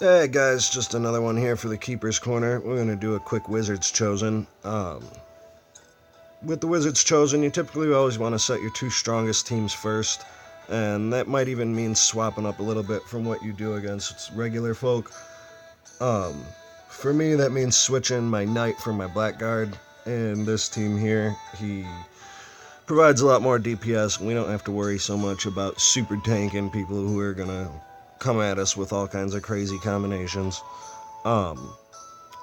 Hey guys, just another one here for the Keeper's Corner. We're going to do a quick Wizard's Chosen. With the Wizard's Chosen, you typically always want to set your two strongest teams first, and that might even mean swapping up a little bit from what you do against regular folk. Um, for me, that means switching my Knight for my Blackguard, and this team here, he provides a lot more DPS. We don't have to worry so much about super tanking people who are going to come at us with all kinds of crazy combinations. Um,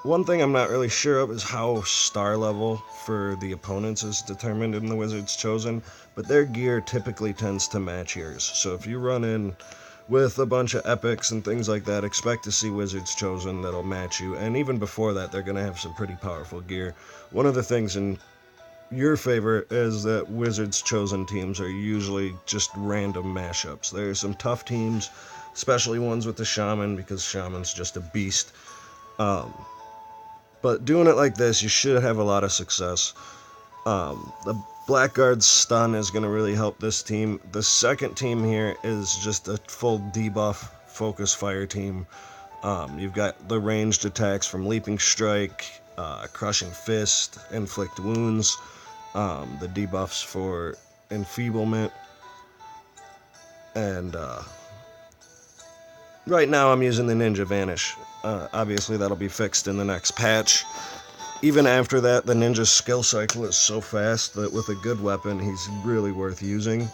One thing I'm not really sure of is how star level for the opponents is determined in the Wizards Chosen, but their gear typically tends to match yours. So if you run in with a bunch of epics and things like that, expect to see Wizards Chosen that'll match you. And even before that, they're going to have some pretty powerful gear. One of the things in your favor is that Wizards Chosen teams are usually just random mashups. There are some tough teams, especially ones with the Shaman, because Shaman's just a beast. Um, but doing it like this, you should have a lot of success. The Blackguard's stun is going to really help this team. The second team here is just a full debuff focus fire team. You've got the ranged attacks from Leaping Strike, Crushing Fist, Inflict Wounds, the debuffs for Enfeeblement, and right now I'm using the Ninja Vanish. Obviously that'll be fixed in the next patch. Even after that, the Ninja's skill cycle is so fast that with a good weapon, he's really worth using.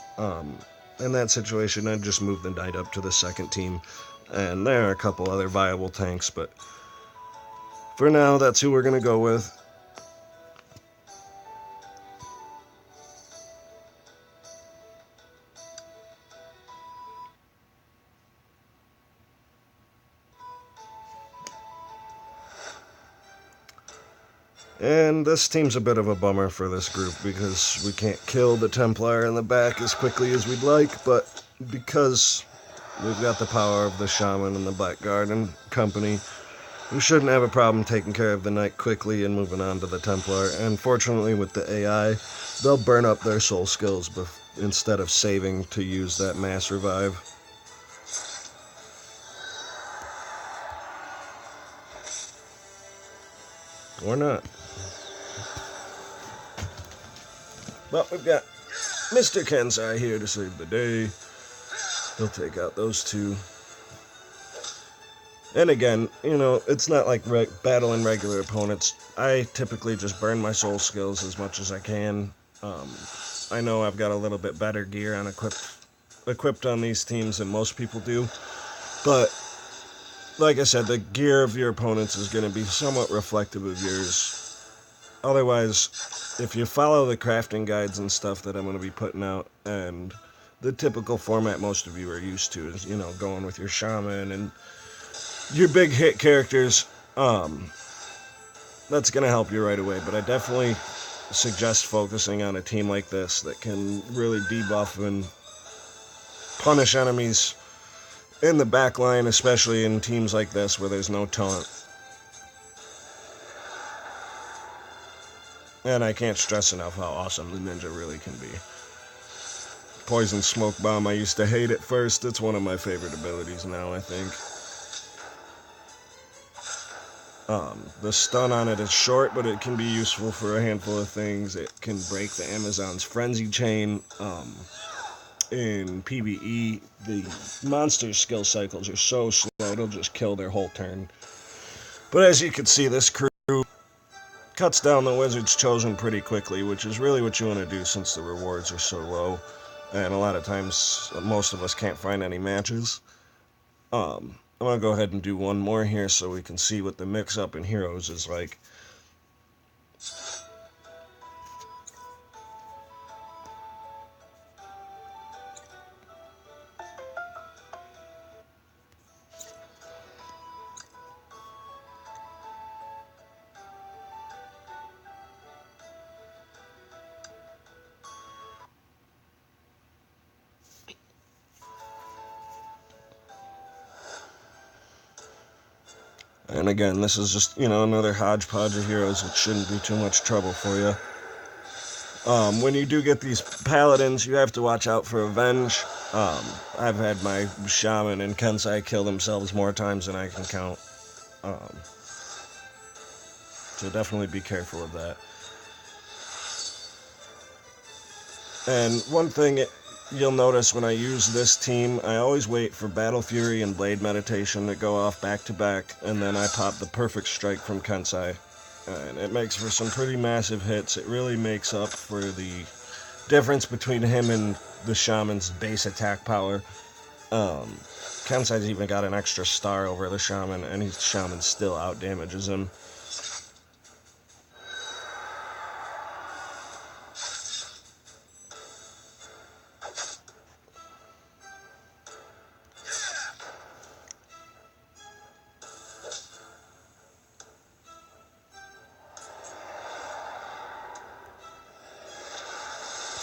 In that situation, I'd just move the Knight up to the second team, and there are a couple other viable tanks, but for now, that's who we're going to go with. And this team's a bit of a bummer for this group because we can't kill the Templar in the back as quickly as we'd like, but because we've got the power of the Shaman and the Blackguard and company, we shouldn't have a problem taking care of the Knight quickly and moving on to the Templar. And fortunately with the AI, they'll burn up their soul skills instead of saving to use that mass revive. Or not. But we've got Mr. Kensai here to save the day. He'll take out those two. And again, it's not like battling regular opponents. I typically just burn my soul skills as much as I can. I know I've got a little bit better gear on equipped on these teams than most people do. But like I said, the gear of your opponents is going to be somewhat reflective of yours. Otherwise, if you follow the crafting guides and stuff that I'm going to be putting out, and the typical format most of you are used to is, going with your Shaman and your big hit characters, that's going to help you right away. But I definitely suggest focusing on a team like this that can really debuff and punish enemies in the back line, especially in teams like this where there's no taunt. And I can't stress enough how awesome the Ninja really can be. Poison Smoke Bomb, I used to hate at first. It's one of my favorite abilities now, I think. The stun on it is short, but it can be useful for a handful of things. It can break the Amazon's Frenzy Chain. In PvE, the monster's skill cycles are so slow, it'll just kill their whole turn. But as you can see, this crew cuts down the Wizard's Chosen pretty quickly, which is really what you want to do since the rewards are so low. And a lot of times, most of us can't find any matches. I'm going to go ahead and do one more here so we can see what the mix-up in heroes is like. And again, this is just, another hodgepodge of heroes. It shouldn't be too much trouble for you. When you do get these paladins, you have to watch out for Avenge. I've had my shaman and Kensai kill themselves more times than I can count. Um, so definitely be careful of that. And one thing you'll notice when I use this team, I always wait for Battle Fury and Blade Meditation to go off back to back, and then I pop the Perfect Strike from Kensai. And it makes for some pretty massive hits. It really makes up for the difference between him and the Shaman's base attack power. Um, Kensai's even got an extra star over the Shaman, and his Shaman still out damages him.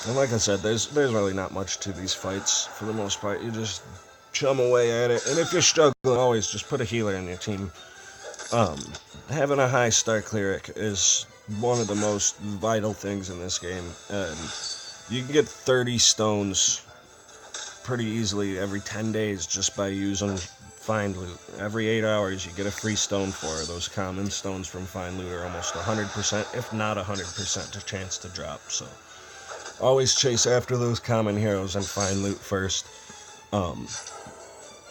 And like I said, there's really not much to these fights for the most part. You just chum away at it, and if you're struggling, always just put a healer in your team. Um, Having a high star cleric is one of the most vital things in this game, and you can get 30 stones pretty easily every 10 days just by using find loot. Every 8 hours, you get a free stone for those common stones from find loot are almost 100%, if not 100%, a chance to drop. So always chase after those common heroes and find loot first.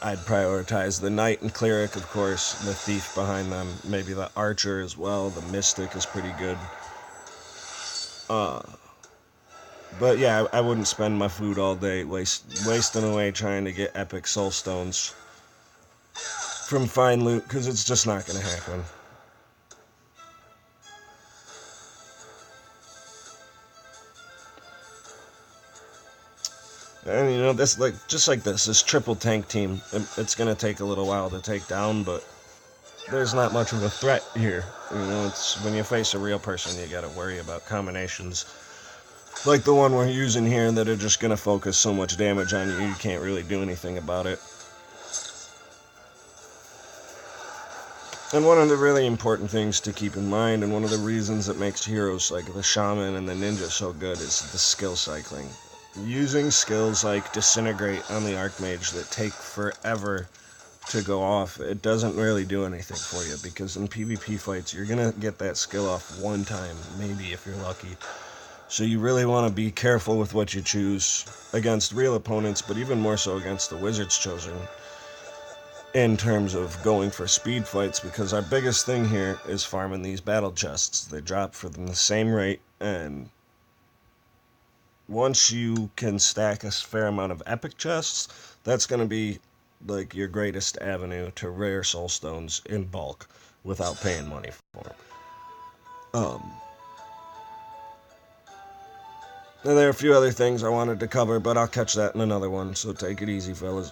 I'd prioritize the knight and cleric, of course, the thief behind them, maybe the archer as well. The mystic is pretty good. But yeah, I wouldn't spend my food all day wasting away trying to get epic soul stones from find loot, because it's just not going to happen. And you know, just like this triple tank team, it's gonna take a little while to take down, but there's not much of a threat here. You know, it's when you face a real person, you gotta worry about combinations like the one we're using here that are just gonna focus so much damage on you, you can't really do anything about it. And one of the really important things to keep in mind, and one of the reasons that makes heroes like the Shaman and the Ninja so good, is the skill cycling. Using skills like Disintegrate on the Archmage that take forever to go off, it doesn't really do anything for you, because in PvP fights, you're going to get that skill off one time, maybe if you're lucky. So you really want to be careful with what you choose against real opponents, but even more so against the Wizards Chosen, in terms of going for speed fights, because our biggest thing here is farming these battle chests. They drop for them the same rate, and once you can stack a fair amount of epic chests, that's going to be like your greatest avenue to rare soul stones in bulk without paying money for them. Now, there are a few other things I wanted to cover, but I'll catch that in another one, so take it easy, fellas.